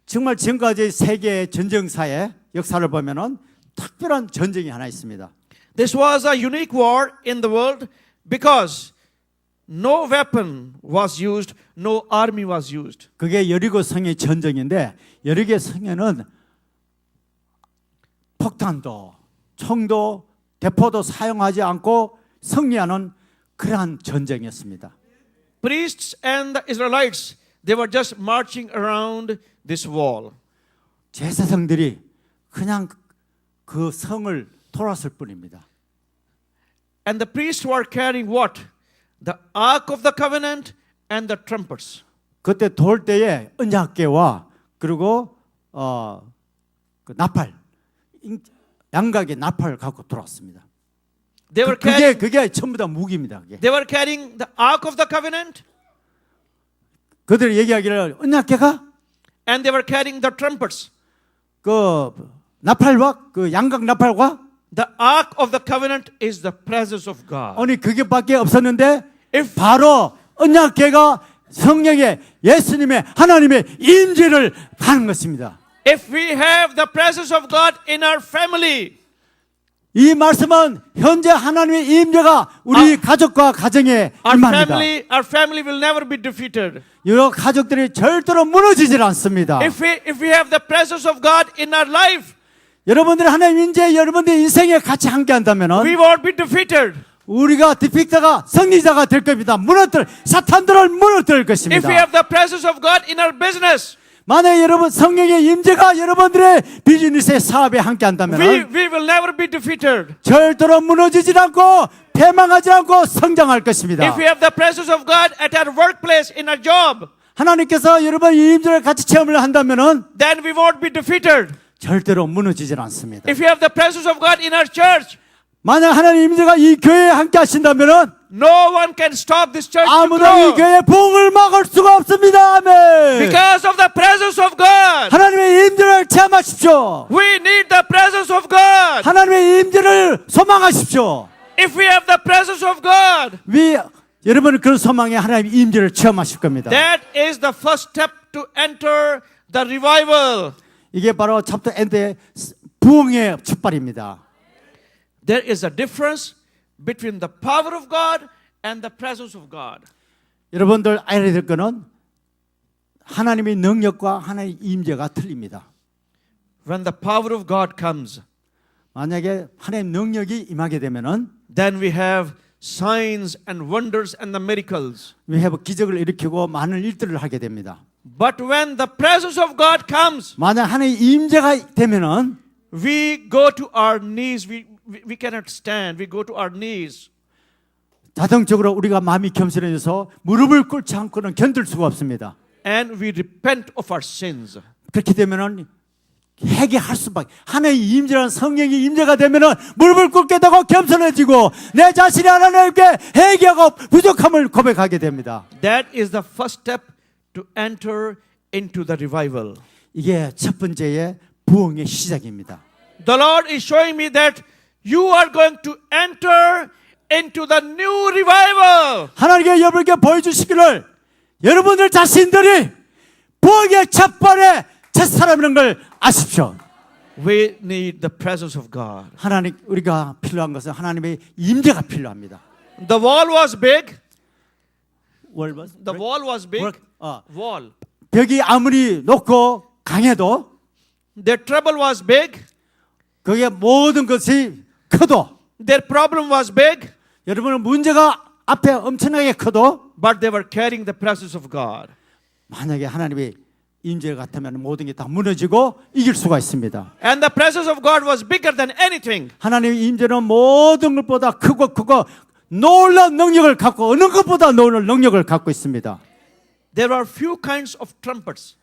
정말 지금까지 세계 전쟁사의 역사를 보면은 특별한 전쟁이 하나 있습니다. This was a unique war in the world because no weapon was used, no army was used. 그게 여리고 성의 전쟁인데 여리고 성에는 폭탄도 총도 대포도 사용하지 않고 승리하는 그러한 전쟁이었습니다. Priests and the Israelites, they were just marching around this wall. 제사장들이 그냥 그 성을 돌았을 뿐입니다. And the priests were carrying what? The Ark of the Covenant and the trumpets. 그때 돌 때에 언약궤와 그리고 그 나팔 양각의 나팔을 갖고 돌아왔습니다. They were carrying, 그게 전부 다 무기입니다. 그게. they were carrying the Ark of the Covenant 그들이 얘기하기를 언약궤가 and they were carrying the trumpets. 그 나팔과 그 양각 나팔과 The Ark of the Covenant is the presence of God. 아니 그게밖에 없었는데 If 바로 언약궤가 성령의 예수님의 하나님의 임재를 하는 것입니다. If we have the presence of God in our family, 이 말씀은 현재 하나님의 임재가 우리 가족과 가정에 임합니다. our family will never be defeated. 여러 가족들이 절대로 무너지질 않습니다. If we have the presence of God in our life, 여러분들이 하나님 임재 여러분들의 인생에 같이 함께 한다면 we won't be defeated. 우리가 디픽터가 승리자가 될 겁니다. 사탄들을 무너뜨릴 것입니다. If we have the presence of God in our business, 만약에 여러분 성령의 임재가 여러분들의 비즈니스의 사업에 함께 한다면 we will never be defeated. 절대로 무너지지 않고 패망하지 않고 성장할 것입니다. If we have the presence of God at our workplace, in our job, 하나님께서 여러분 이 임재를 같이 체험을 한다면 then we won't be defeated. 절대로 무너지질 않습니다. If we have the presence of God in our church, 만약 하나님 임재가 이 교회에 함께 하신다면 no one can stop this church to 아무도 이 grow 교회의 부흥을 막을 수가 없습니다. 아멘. because of the presence of God. 하나님의 임재를 체험하십시오. We need the presence of God. 하나님의 임재를 소망하십시오. If we have the presence of God, 여러분은 그런 소망에 하나님의 임재를 체험하실 겁니다. that is the first step to enter the revival. 이게 바로 챕터 엔드의 부흥의 첫발입니다. There is a difference between the power of God and the presence of God. 여러분들 알아야 될 거는 하나님의 능력과 하나님의 임재가 틀립니다. When the power of God comes, 만약에 하나님의 능력이 임하게 되면은 then we have signs and wonders and the miracles. we have 기적을 일으키고 많은 일들을 하게 됩니다. But when the presence of God comes, 만약 하나님의 임재가 되면은 we go to our knees. We cannot stand. We go to our knees. 자동적으로 우리가 마음이 겸손해져서 무릎을 꿇지 않고는 견딜 수가 없습니다. And we repent of our sins. 그렇게 되면은 회개할 수밖에. 하나님의 임재라는 성령의 임재가 되면은 무릎을 꿇게 되고 겸손해지고 내 자신이 하나님께 회개하고 부족함을 고백하게 됩니다. That is the first step to enter into the revival. 이게 첫 번째의 부흥의 시작입니다. The Lord is showing me that you are going to enter into the new revival. 하나님께 여러분께 보여주시기를 여러분들 자신들이 부흥의 첫 발의 첫사람이라는 걸 아십시오. We need the presence of God. 하나님 우리가 필요한 것은 하나님의 임재가 필요합니다. The wall was big. The wall was big. Wall. 벽이 아무리 높고 강해도 Their trouble was big. 그게 모든 것이 커도 Their problem was big. 여러분은 문제가 앞에 엄청나게 커도 But they were carrying the presence of God. 만약에 하나님의 임재 같으면 모든 게 다 무너지고 이길 수가 있습니다. And the presence of God was bigger than anything. 하나님의 임재는 모든 것보다 크고 놀라운 능력을 갖고 어느 것보다 놀라운 능력을 갖고 있습니다. There are few kinds of trumpets.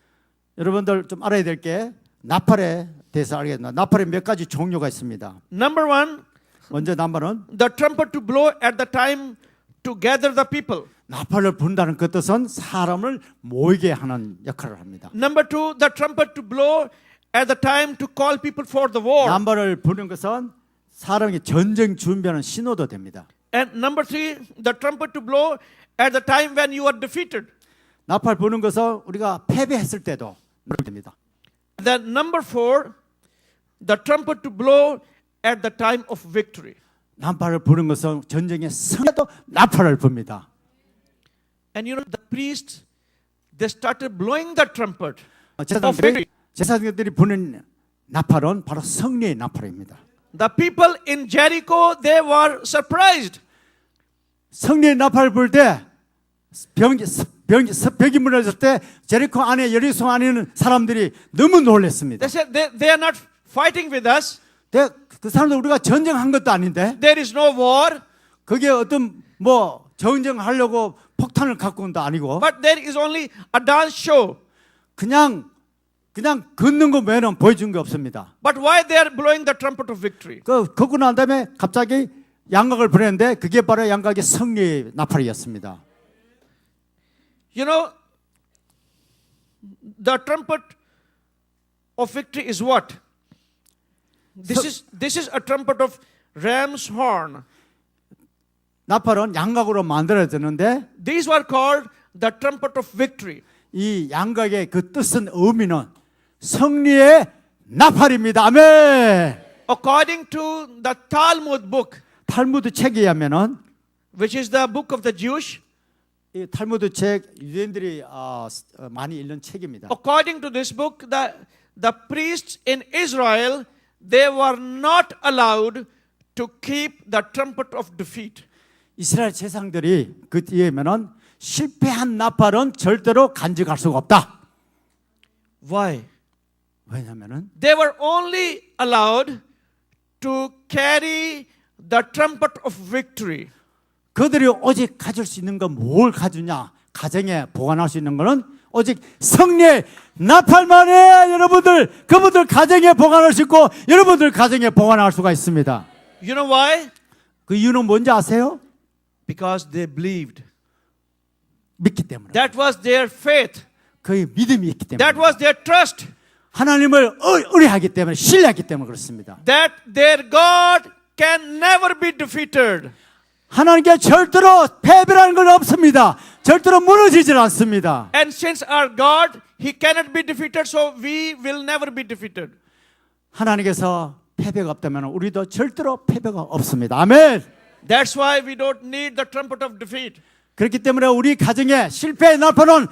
여러분들 좀 알아야 될 게 나팔의 대해서 알겠습니다. 나팔에 몇 가지 종류가 있습니다. Number one, 먼저 나팔은 the trumpet to blow at the time to gather the people. 나팔을 분다는 그 뜻은 사람을 모이게 하는 역할을 합니다. Number two, the trumpet to blow at the time to call people for the war. 나팔을 부는 것은 사람이 전쟁 준비하는 신호도 됩니다. And number three, the trumpet to blow at the time when you are defeated. 나팔 부는 것은 우리가 패배했을 때도 됩니다. Then number four, the trumpet to blow at the time of victory. 나팔을 부는 것은 전쟁의 승리도 나팔을 붑니다. And you know, the priests, they started blowing the trumpet. 제사장들이 부는 나팔은 바로 승리의 나팔입니다. The people in Jericho, they were surprised. 승리의 나팔을 불 때 벽이 무너졌을 때 제리코 안에 여리소 안에 있는 사람들이 너무 놀랐습니다. They said, they are not fighting with us. 그 사람들 우리가 전쟁한 것도 아닌데 There is no war. 그게 어떤 뭐 전쟁하려고 폭탄을 갖고 온도 아니고 But there is only a dance show. 그냥 걷는 거 외에는 보여준 게 없습니다. But why they are blowing the trumpet of victory? 걷고 난 다음에 갑자기 양각을 부렸는데 그게 바로 양각의 승리의 나팔이었습니다. You know, the trumpet of victory is what? This is a trumpet of ram's horn. 나팔은 양각으로 만들어졌는데 These were called the trumpet of victory. 이 양각의 그 뜻은 의미는 승리의 나팔입니다. 아멘. According to the Talmud book, 탈무드 책에 의하면은 which is the book of the Jewish, 이 탈무드 책 유대인들이 많이 읽는 책입니다. according to this book, the priests in Israel, they were not allowed to keep the trumpet of defeat. 이스라엘 제사장들이 그 뒤에 의하면은 실패한 나팔은 절대로 간직할 수가 없다. Why? 왜냐면은 They were only allowed to carry the trumpet of victory. 그들이 오직 가질 수 있는 건 뭘 가지냐? 가정에 보관할 수 있는 것은 오직 승리의 나팔만에 여러분들 그분들 가정에 보관할 수 있고 여러분들 가정에 보관할 수가 있습니다. You know why? 그 이유는 뭔지 아세요? Because they believed. 믿기 때문에. That was their faith. 그의 믿음이 있기 때문에. That was their trust. 하나님을 의뢰하기 때문에 신뢰하기 때문에 그렇습니다. That their God can never be defeated. 하나님께 절대로 패배라는 건 없습니다. 절대로 무너지질 않습니다. And since our God, He cannot be defeated, so we will never be defeated. 하나님께서 패배가 없다면 우리도 절대로 패배가 없습니다. 아멘. That's why we don't need the trumpet of defeat. 그렇기 때문에 우리 가정에 실패의 나팔은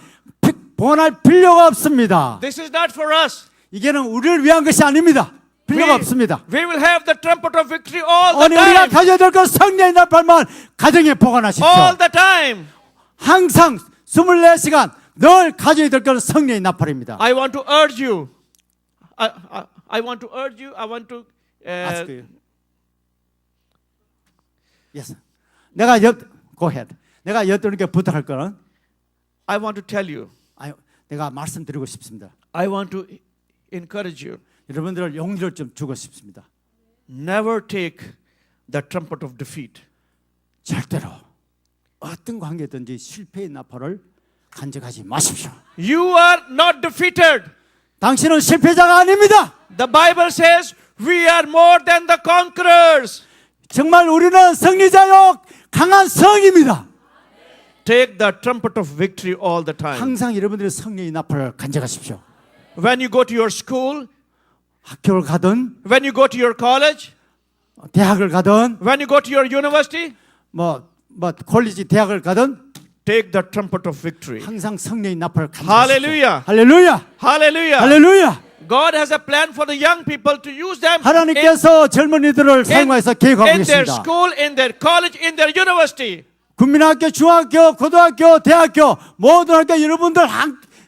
보관할 필요가 없습니다. This is not for us. 이게는 우리를 위한 것이 아닙니다. 필요가 없습니다. We will have the trumpet of victory all the 오늘 우리가 time. 가져야 될 것 승리의 나팔만 가정에 보관하십시오. All the time. 항상 24시간 늘 가져야 될 것은 승리의 나팔입니다. I want to urge you. I want to urge you. I want to. Ask you. Yes. Go ahead. 내가 여러분께 부탁할 거는 I want to tell you. 내가 말씀드리고 싶습니다. I want to encourage you. 여러분들 용기를 좀 주고 싶습니다. Never take the trumpet of defeat. 절대로 어떤 관계든지 실패의 나팔을 간직하지 마십시오. You are not defeated. 당신은 실패자가 아닙니다. The Bible says we are more than the conquerors. 정말 우리는 승리자요 강한 성입니다. Take the trumpet of victory all the time. 항상 여러분들의 승리의 나팔을 간직하십시오. When you go to your school, 학교를 가든 when you go to your college, 대학을 가든 when you go to your university, 콜리지 대학을 가든 take the trumpet of victory. 항상 승리의 나팔을 간직하십시오. Hallelujah. 할렐루야. Hallelujah. 할렐루야. God has a plan for the young people to use them 하나님께서 젊은이들을 사용해서 계획하고 in their 계십니다. school, in their college, in their university. 국민학교, 중학교, 고등학교, 대학교 모든 학교 여러분들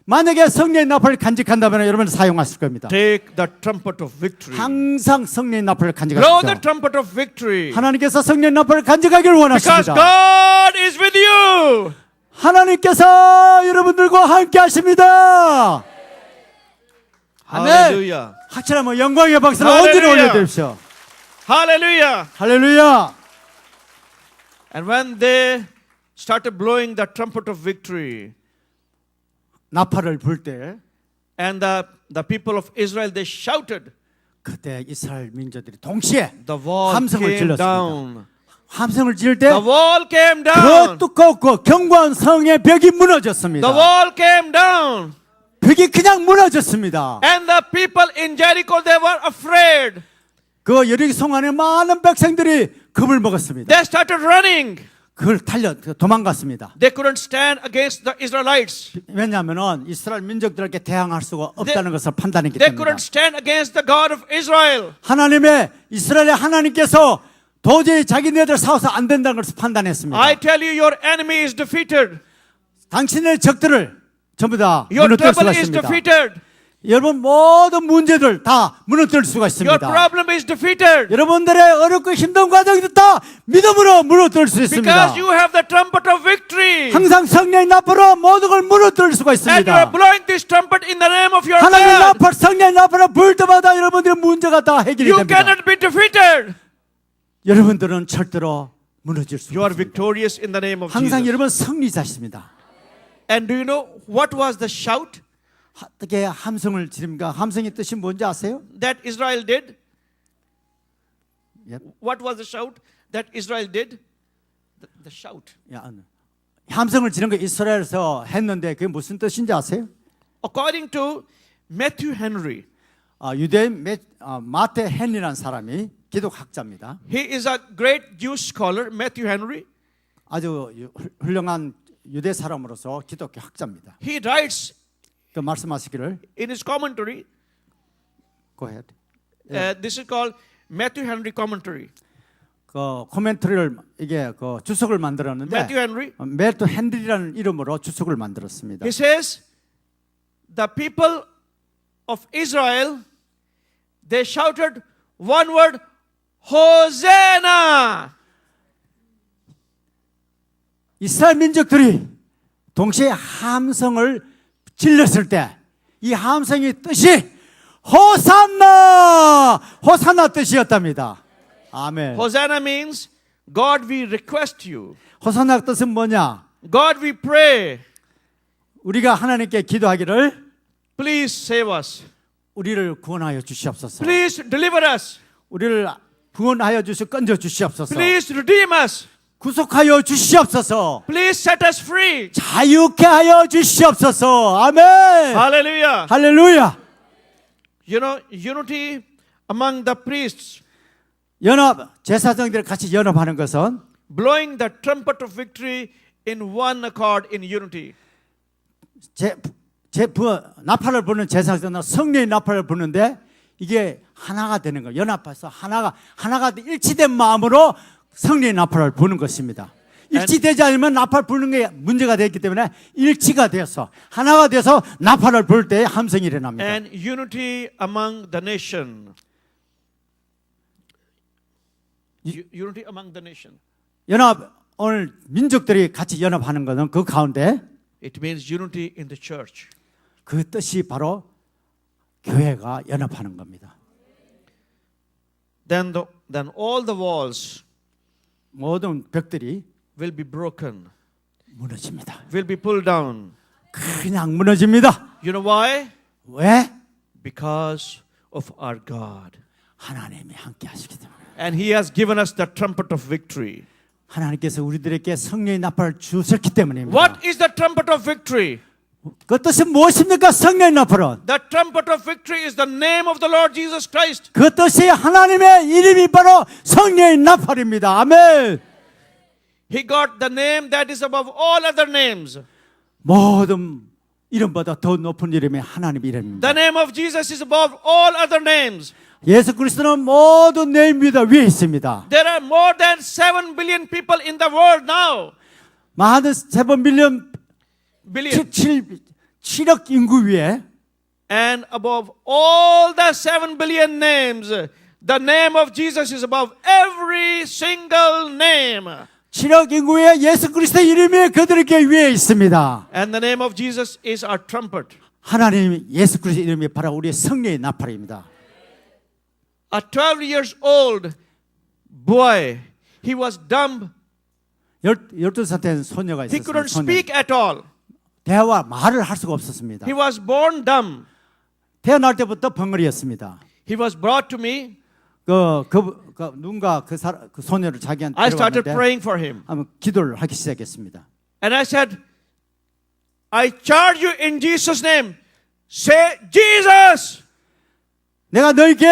만약에 승리의 나팔을 간직한다면 여러분 사용하실 겁니다. Take the trumpet of victory. 항상 승리의 나팔을 Blow the 간직하십시오. trumpet of victory. 하나님께서 승리의 나팔을 간직하기를 Because 원하십니다. God is with you. 하나님께서 여러분들과 함께 하십니다. 아멘. Hallelujah. 확실하면 영광의 박수를 할렐루야. 온전히 올려드립시오. Hallelujah. 할렐루야. And when they started blowing the trumpet of victory, 나팔을 불 때 and the people of Israel, they shouted, 그때 이스라엘 민족들이 동시에 the wall 함성을 came 질렀습니다. down. 함성을 지를 때 The wall came 그 down. 두껍고 견고한 성의 벽이 무너졌습니다. The wall came down. 벽이 그냥 무너졌습니다. And the people in Jericho, they were afraid. 그 여리고 성 안에 많은 백성들이 겁을 먹었습니다. They started running. 그걸 도망갔습니다. They couldn't stand against the Israelites. 왜냐하면 이스라엘 민족들에게 대항할 수가 없다는 것을 판단했기 They 때문입니다. couldn't stand against the God of Israel. 이스라엘의 하나님께서 도저히 자기네들 싸워서 안 된다는 것을 판단했습니다. I tell you, your enemy is defeated. 당신의 적들을 전부 다 Your 무너뜨릴 trouble 수가 is 있습니다. defeated. 여러분 모든 문제들 다 무너뜨릴 수가 Your 있습니다. problem is defeated. 여러분들의 어렵고 힘든 과정도 다 믿음으로 무너뜨릴 수 있습니다. Because you have the trumpet of victory. 항상 성령의 나팔로 모든 걸 무너뜨릴 수가 And you are 있습니다. blowing this trumpet in the name of your 하나님의 God. 나팔, 성령의 나팔을 불 때마다 여러분들의 문제가 다 해결이 You 됩니다. cannot be defeated. 여러분들은 절대로 무너질 수 You are 없습니다. victorious in the name of 항상 Jesus. 여러분 승리자십니다. And do you know what was the shout 어떻게 함성을 지릅니까? 함성의 뜻이 뭔지 아세요? that Israel did? Yep. What was the shout that Israel did? The shout. 함성을 지른 거 이스라엘에서 했는데 그게 무슨 뜻인지 아세요? According to Matthew Henry, 유대인 마테 헨리라는 사람이 기독학자입니다. he is a great Jewish scholar, Matthew Henry. 아주 훌륭한 유대 사람으로서 기독교 학자입니다. He writes 그 말씀하시기를 in his commentary, Go ahead. this is called Matthew Henry commentary. 그 코멘터리를 이게 그 주석을 만들었는데 Matthew Henry, 매트 헨리라는 이름으로 주석을 만들었습니다. he says, the people of Israel, they shouted one word, Hosanna. 이스라엘 민족들이 동시에 함성을 질렀을 때 이 함성의 뜻이 호산나! 호산나 뜻이었답니다. 아멘. Hosanna means, God, we request you. 호산나 뜻은 뭐냐? God, we pray. 우리가 하나님께 기도하기를 Please save us. 우리를 구원하여 주시옵소서. Please deliver us. 우리를 구원하여 건져 주시옵소서. Please redeem us. 구속하여 주시옵소서. Please set us free. 자유케 하여 주시옵소서. 아멘. Hallelujah. 할렐루야. You know, unity among the priests, 연합 제사장들이 같이 연합하는 것은 blowing the trumpet of victory in one accord in unity. 나팔을 부는 제사장은 성령의 나팔을 부는데 이게 하나가 되는 거예요. 연합해서 하나가 일치된 마음으로 성령의 나팔을 부는 것입니다. 일치되지 않으면 나팔 부는 게 문제가 됐기 때문에 일치가 되어서 하나가 돼서 나팔을 불 때 함성이 일어납니다. And unity among the nation. Unity among the nation. 오늘 민족들이 같이 연합하는 것은 그 가운데 It means unity in the church. 그 뜻이 바로 교회가 연합하는 겁니다. Then all the walls 모든 벽들이 will be broken, 무너집니다. will be pulled down. 그냥 무너집니다. You know why? 왜? Because of our God. 하나님이 함께 하시기 때문에. And He has given us the trumpet of victory. 하나님께서 우리들에게 성령의 나팔을 주셨기 때문입니다. What is the trumpet of victory? 그 뜻은 무엇입니까? 성령의 나팔은. The trumpet of victory is the name of the Lord Jesus Christ. 그 뜻이 하나님의 이름이 바로 성령의 나팔입니다. 아멘. He got the name that is above all other names. 모든 이름보다 더 높은 이름이 하나님 이름입니다. The name of Jesus is above all other names. 예수 그리스도는 모든 네임 위에 있습니다. There are more than 7 billion people in the world now. 많은 7 빌리언 7억 인구 위에 And above all the 7 billion names, the name of Jesus is above every single name. 7억 인구의 예수 그리스도의 이름이 그들에게 위에 있습니다. And the name of Jesus is our trumpet. 하나님 예수 그리스도의 이름이 바로 우리의 성령의 나팔입니다. a 12 years old boy. He was dumb. 12살 된 소녀가 He couldn't 있었습니다. 소녀. speak at all. 대화 말을 할 수가 없었습니다. He was born dumb. 태어날 때부터 벙어리였습니다. He was brought to me. 누군가 그 소녀를 자기한테 I started 데려왔는데 praying for him. 한번 기도를 하기 시작했습니다. And I said, I charge you in Jesus' name. Say Jesus. 내가 너에게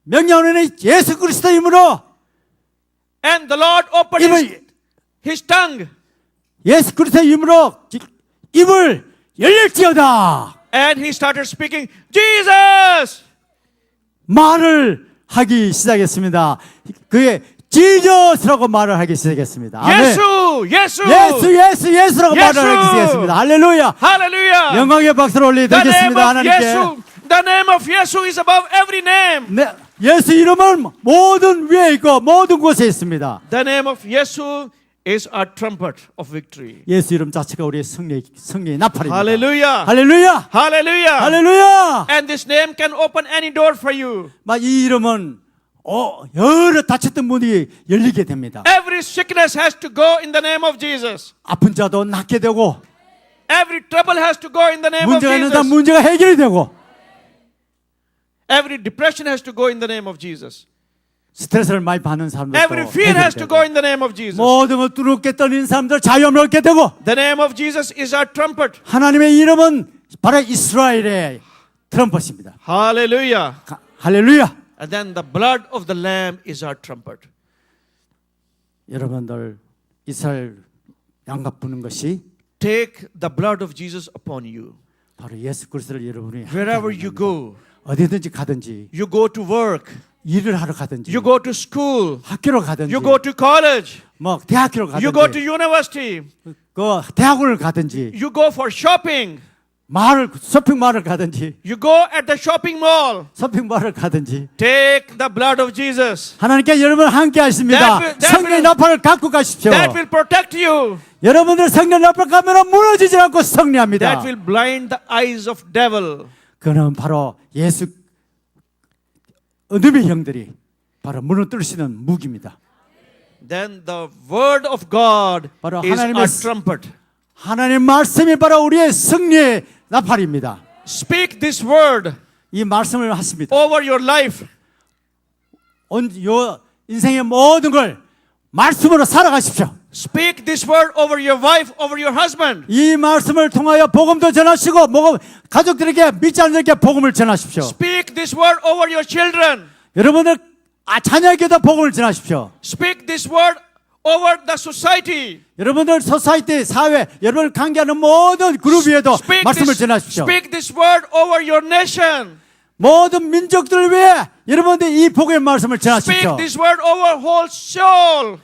명령하노니 예수 그리스도 이름으로 And the Lord opened his tongue. 예수 그리스도 이름으로 입을 열릴지어다. And he started speaking, Jesus. 말을 하기 시작했습니다. 그의 지저스라고 말을 하기 시작했습니다. 아멘. 예수라고 말을 하기 시작했습니다. 할렐루야. Hallelujah. 영광의 박수를 올려드리겠습니다. 하나님께. The name of Jesus is above every name. 네, 예수 이름은 모든 위에 있고 모든 곳에 있습니다. The name of Jesus is a trumpet of victory. 예수 이름 자체가 우리의 승리의 나팔입니다. Hallelujah. 할렐루야. Hallelujah. 할렐루야. And this name can open any door for you. 이 이름은 여러 닫혔던 문이 열리게 됩니다. Every sickness has to go in the name of Jesus. 아픈 자도 낫게 되고 Every trouble has to go in the name of 문제가 있는 사람 Jesus. 문제가 해결이 되고 Every depression has to go in the name of Jesus. 스트레스를 많이 받는 사람들도 Every fear has to 해결되고 go in the name of Jesus. 모든 걸 두렵게 떨리는 사람들 자유함을 얻게 되고 The name of Jesus is our trumpet. 하나님의 이름은 바로 이스라엘의 트럼펫입니다. Hallelujah. 할렐루야. And then the blood of the lamb is our trumpet. 여러분들 이스라엘 양갑 부는 것이 Take the blood of Jesus upon you. 바로 예수 그리스도를 여러분이 Wherever you go, 어디든지 가든지 you go to work, 일을 하러 가든지 you go to school, 학교로 가든지 you go to college, 뭐 대학교로 you go to 가든지 university, 그 대학원을 가든지 you go for shopping, 쇼핑몰을 가든지 you go at the shopping mall. 쇼핑몰을 가든지 Take the blood of Jesus. 하나님께 여러분 함께 하십니다. that 성령의 will- 나팔을 갖고 가십시오. That will protect you. 여러분들 성령 나팔 가면 무너지지 않고 승리합니다. That will blind the eyes of devil. 그는 바로 예수 어둠의 형들이 바로 무너뜨리시는 무기입니다. Then the word of God 바로 is 하나님의 our trumpet. 하나님 말씀이 바로 우리의 승리의 나팔입니다. Speak this word 이 말씀을 하십니다. over your life. 요 인생의 모든 걸 말씀으로 살아가십시오. Speak this word over your wife, over your husband. 이 말씀을 통하여 복음도 전하시고 가족들에게 믿지 않는 자에게 복음을 전하십시오. Speak this word over your children. 여러분들 자녀에게도 복음을 전하십시오. Speak this word over the society. 여러분들 소사이티 사회 여러분을 관계하는 모든 그룹 위에도 말씀을 전하십시오. Speak this word over your nation. 모든 민족들을 위해 여러분들 이 복음의 말씀을 전하십시오. Speak this word over whole soul.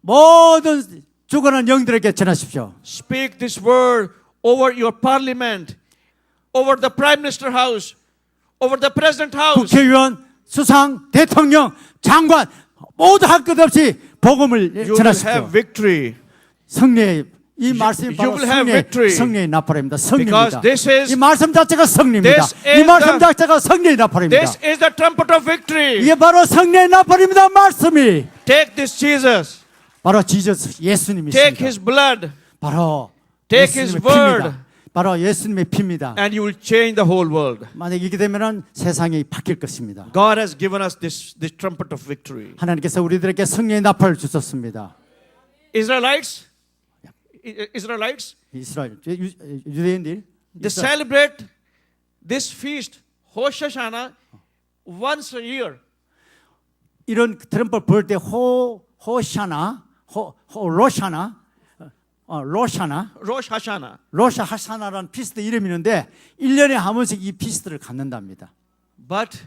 모든 죽어난 영들에게 전하십시오. Speak this word over your parliament, over the prime minister house, over the president house. 국회의원, 수상, 대통령, 장관 모두 할 것 없이 복음을 You will 전하십시오. have victory. 승리의 이 말씀이 바로 will have victory. 승리의 나팔입니다. Because 승리입니다. this is- 이 말씀 자체가 승리입니다. this is 이 말씀 the- 자체가 승리의 나팔입니다. This is the trumpet of victory. 이게 바로 승리의 나팔입니다. 말씀이 Take this Jesus. 바로 지저스 예수님이십니다. Take his blood 바로 Take his 예수님의 word. 피입니다. 바로 예수님의 피입니다. and you will change the whole world. 만약 이렇게 되면은 세상이 바뀔 것입니다. God has given us this trumpet of victory. 하나님께서 우리들에게 승리의 나팔을 주셨습니다. Israelites, 이스라엘 유대인들 they celebrate this feast, Rosh Hashanah, once a year. 이런 트럼프 볼 때 로샤나 Rosh Hashanah. 로샤 하샤나라는 피스트 이름이 있는데 1년에 한 번씩 이 피스트를 갖는답니다. But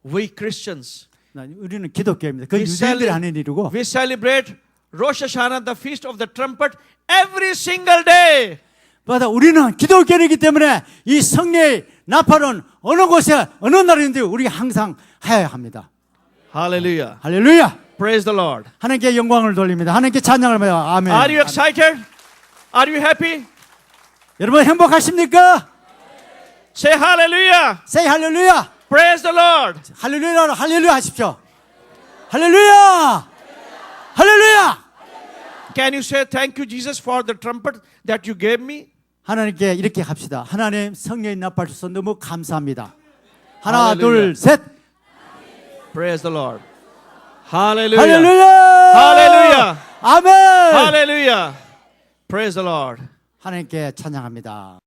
we Christians, 우리는 기독교입니다. 그 we 유대인들이 하는 일이고 we celebrate Rosh Hashanah, the feast of the trumpet, every single day. 맞아, 우리는 기독교이기 때문에 이 성례의 나팔은 어느 곳에 어느 나라인데 우리 항상 해야 합니다. Hallelujah. 할렐루야. Praise the Lord. 하나님께 영광을 돌립니다. 하나님께 찬양을 해요. 아멘. Are you excited? Are you happy? 여러분 행복하십니까? Say hallelujah. Say 할렐루야. Praise the Lord. 할렐루야, 할렐루야 하십시오. 할렐루야! 할렐루야! Can you say thank you, Jesus, for the trumpet that you gave me? 하나님께 이렇게 합시다. 하나님 성령이 나팔 주셔서 너무 감사합니다. 하나, 할렐루야. 둘, 셋. Praise the Lord. Hallelujah. 할렐루야! Hallelujah. 아멘! Hallelujah. Praise the Lord. 하나님께 찬양합니다.